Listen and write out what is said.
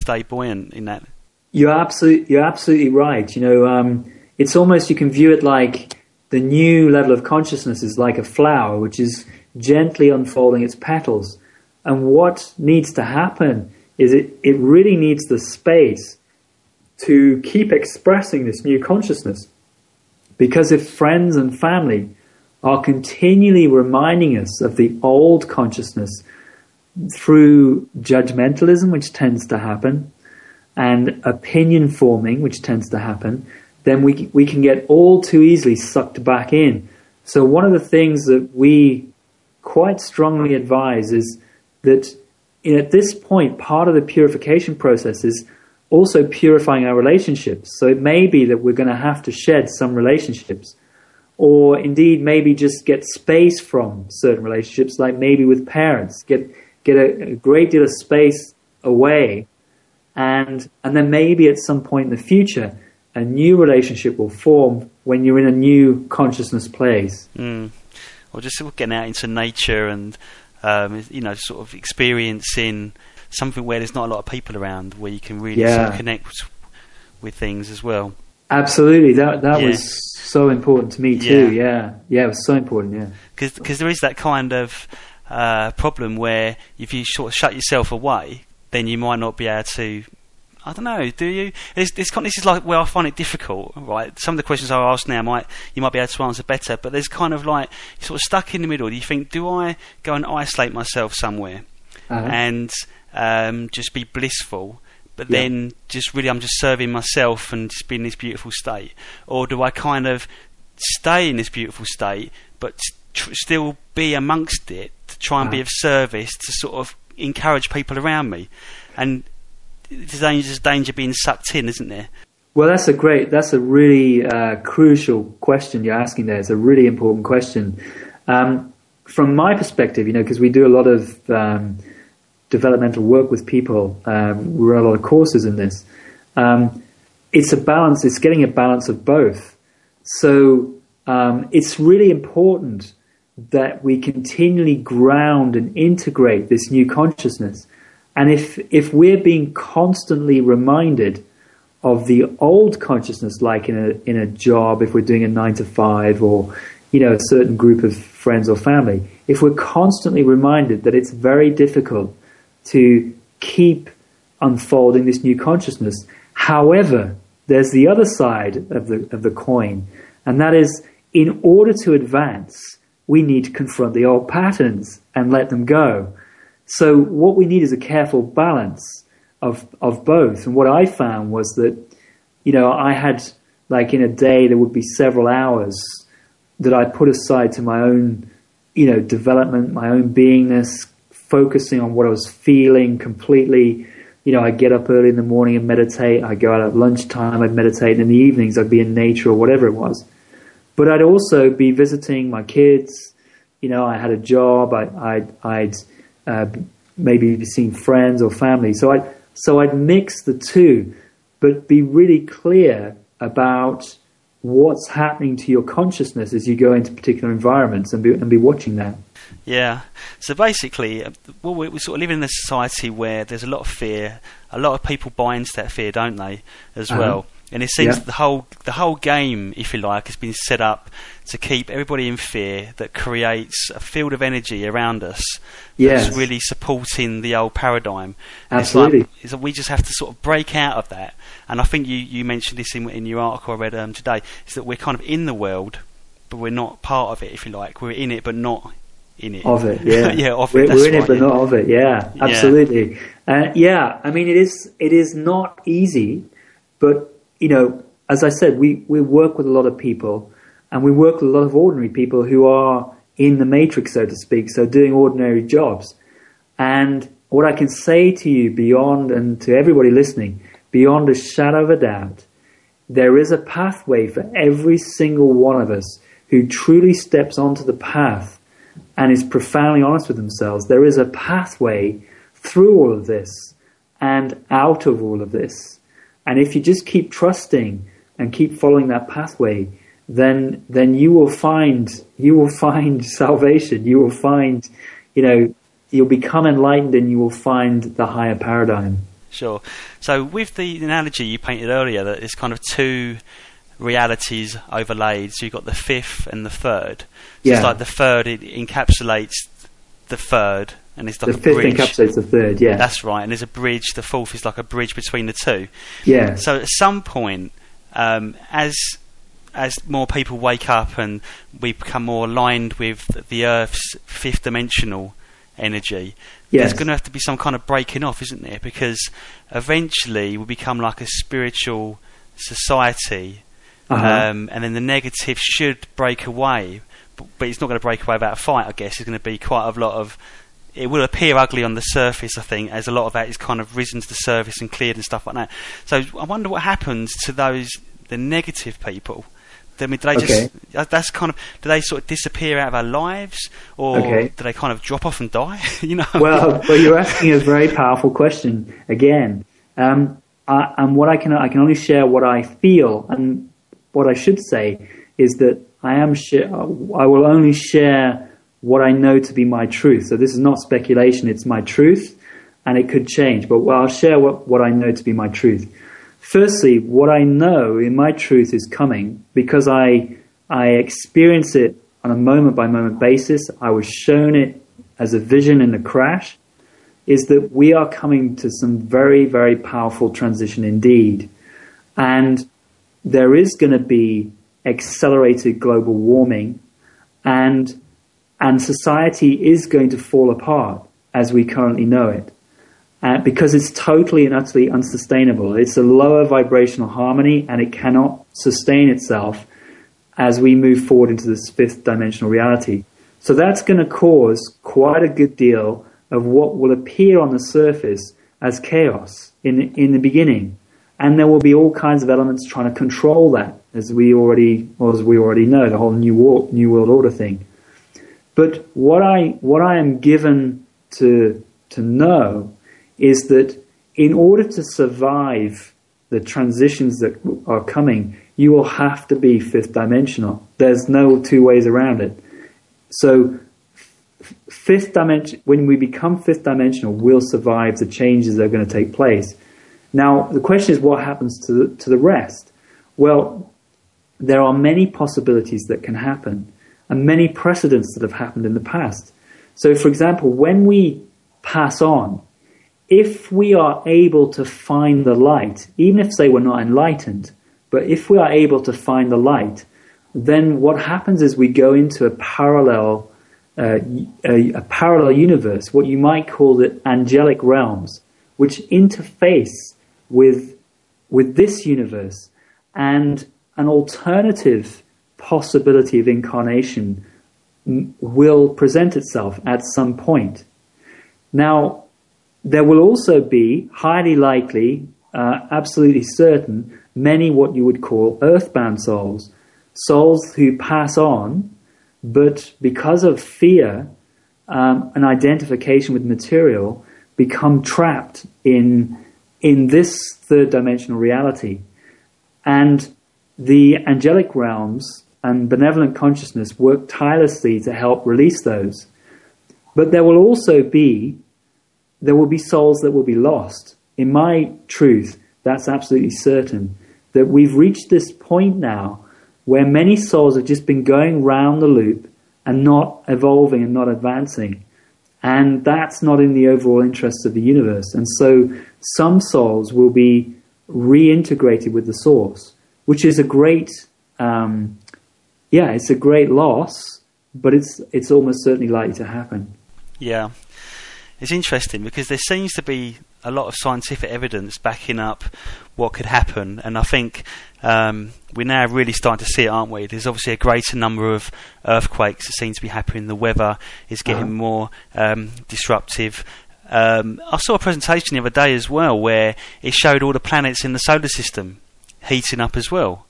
stay buoyant in that. You're absolutely right. It's almost, you can view it like the new level of consciousness is like a flower which is gently unfolding its petals. And what needs to happen is it really needs the space to keep expressing this new consciousness. Because if friends and family are continually reminding us of the old consciousness through judgmentalism, which tends to happen, and opinion forming, which tends to happen, then we can get all too easily sucked back in. So one of the things that we quite strongly advise is that at this point, part of the purification process is also purifying our relationships. So it may be that we're going to have to shed some relationships, or indeed maybe just get space from certain relationships, like maybe with parents, get a great deal of space away, and then maybe at some point in the future, a new relationship will form when you're in a new consciousness place. Or just sort of getting out into nature and, sort of experiencing something where there's not a lot of people around, where you can really sort of connect with things as well. Absolutely, that was so important to me too. Yeah, it was so important. Yeah, because there is that kind of problem where if you sort of shut yourself away, then you might not be able to. I don't know. Do you? This is like where I find it difficult. Right, some of the questions I ask now you might be able to answer better, but there's kind of like you're sort of stuck in the middle. You think, do I go and isolate myself somewhere and just be blissful? But then I'm just serving myself and just be in this beautiful state? Or do I kind of stay in this beautiful state but still be amongst it to try and be of service to sort of encourage people around me? And there's danger being sucked in, isn't there? Well, that's a really crucial question you're asking there. It's a really important question. From my perspective, because we do a lot of developmental work with people. We run a lot of courses in this. It's a balance. It's getting a balance of both. So it's really important that we continually ground and integrate this new consciousness. And if we're being constantly reminded of the old consciousness, like in a job, if we're doing a 9 to 5, or a certain group of friends or family, if we're constantly reminded that it's very difficult to keep unfolding this new consciousness. However, there's the other side of the coin, and that is, in order to advance, we need to confront the old patterns and let them go. So what we need is a careful balance of both. And what I found was that, I had, like, in a day there would be several hours that I put aside to my own, development, my own beingness, focusing on what I was feeling completely. I'd get up early in the morning and meditate. I'd go out at lunchtime, I'd meditate. And in the evenings, I'd be in nature or whatever it was. But I'd also be visiting my kids. I had a job. I'd maybe be seeing friends or family. So I'd mix the two, but be really clear about what's happening to your consciousness as you go into particular environments, and be watching that. Yeah. So basically, we're sort of living in a society where there's a lot of fear. A lot of people buy into that fear, don't they, as well? And it seems that the whole game, if you like, has been set up to keep everybody in fear, that creates a field of energy around us that's really supporting the old paradigm. Absolutely. It's like we just have to sort of break out of that. And I think you mentioned this in your article I read today, is that we're kind of in the world, but we're not part of it, if you like. We're in it, but not in it. Of it, yeah. Yeah, of it. We're in it, but not of it, yeah. Absolutely. I mean, it is not easy, but, as I said, we work with a lot of people, and we work with a lot of ordinary people who are in the matrix, so to speak, so doing ordinary jobs. And what I can say to you beyond, and to everybody listening, beyond a shadow of a doubt, there is a pathway for every single one of us who truly steps onto the path and is profoundly honest with themselves. There is a pathway through all of this and out of all of this. And if you just keep trusting and keep following that pathway, then you will find salvation. You will find, you'll become enlightened, and you will find the higher paradigm. Sure. So with the analogy you painted earlier, that it's kind of two realities overlaid. So you've got the fifth and the third. So it's like the third, it encapsulates the third, and it's like the a fifth bridge. Encapsulates the third, yeah. That's right, and there's a bridge. The fourth is like a bridge between the two. Yeah. So at some point, as more people wake up and we become more aligned with the Earth's fifth dimensional energy, there's going to have to be some kind of breaking off, isn't there? Because eventually we become like a spiritual society, and then the negative should break away, but it's not going to break away without a fight, I guess. It's going to be quite a lot of... It will appear ugly on the surface, I think, as a lot of that is kind of risen to the surface and cleared and stuff like that. So I wonder what happens to the negative people. I mean, do they that's kind of, do they sort of disappear out of our lives, or do they kind of drop off and die? Well, you're asking a very powerful question again. And what I can only share what I feel, and what I should say is that I will only share what I know to be my truth. So this is not speculation, it's my truth, and it could change, but I'll share what I know to be my truth. Firstly, what I know in my truth is coming because I experience it on a moment-by-moment basis. I was shown it as a vision in the crash, is that we are coming to some very, very powerful transition indeed. And there is going to be accelerated global warming, and society is going to fall apart as we currently know it. Because it's totally and utterly unsustainable. It's a lower vibrational harmony, and it cannot sustain itself as we move forward into this fifth dimensional reality. So that's going to cause quite a good deal of what will appear on the surface as chaos in the beginning. And there will be all kinds of elements trying to control that, as we already know, the whole New World Order thing. But what I am given to know is that in order to survive the transitions that are coming, you will have to be fifth dimensional. There's no two ways around it. So fifth dimension, when we become fifth dimensional, we'll survive the changes that are going to take place. Now, the question is, what happens to the rest? Well, there are many possibilities that can happen, and many precedents that have happened in the past. So, for example, when we pass on, if we are able to find the light, even if, say, we're not enlightened, but if we are able to find the light, then what happens is we go into a parallel universe, what you might call the angelic realms, which interface with this universe, and an alternative possibility of incarnation will present itself at some point. Now, there will also be, highly likely, absolutely certain, many what you would call earthbound souls who pass on, but because of fear and identification with material, become trapped in this third dimensional reality. And the angelic realms and benevolent consciousness work tirelessly to help release those. But there will be souls that will be lost. In my truth, that's absolutely certain, that we've reached this point now where many souls have just been going round the loop and not evolving and not advancing. And that's not in the overall interests of the universe. And so some souls will be reintegrated with the source, which is a great, it's a great loss, but it's almost certainly likely to happen. Yeah. It's interesting because there seems to be a lot of scientific evidence backing up what could happen, and I think we're now really starting to see it, aren't we? There's obviously a greater number of earthquakes that seem to be happening. The weather is getting more disruptive. I saw a presentation the other day as well where it showed all the planets in the solar system heating up as well.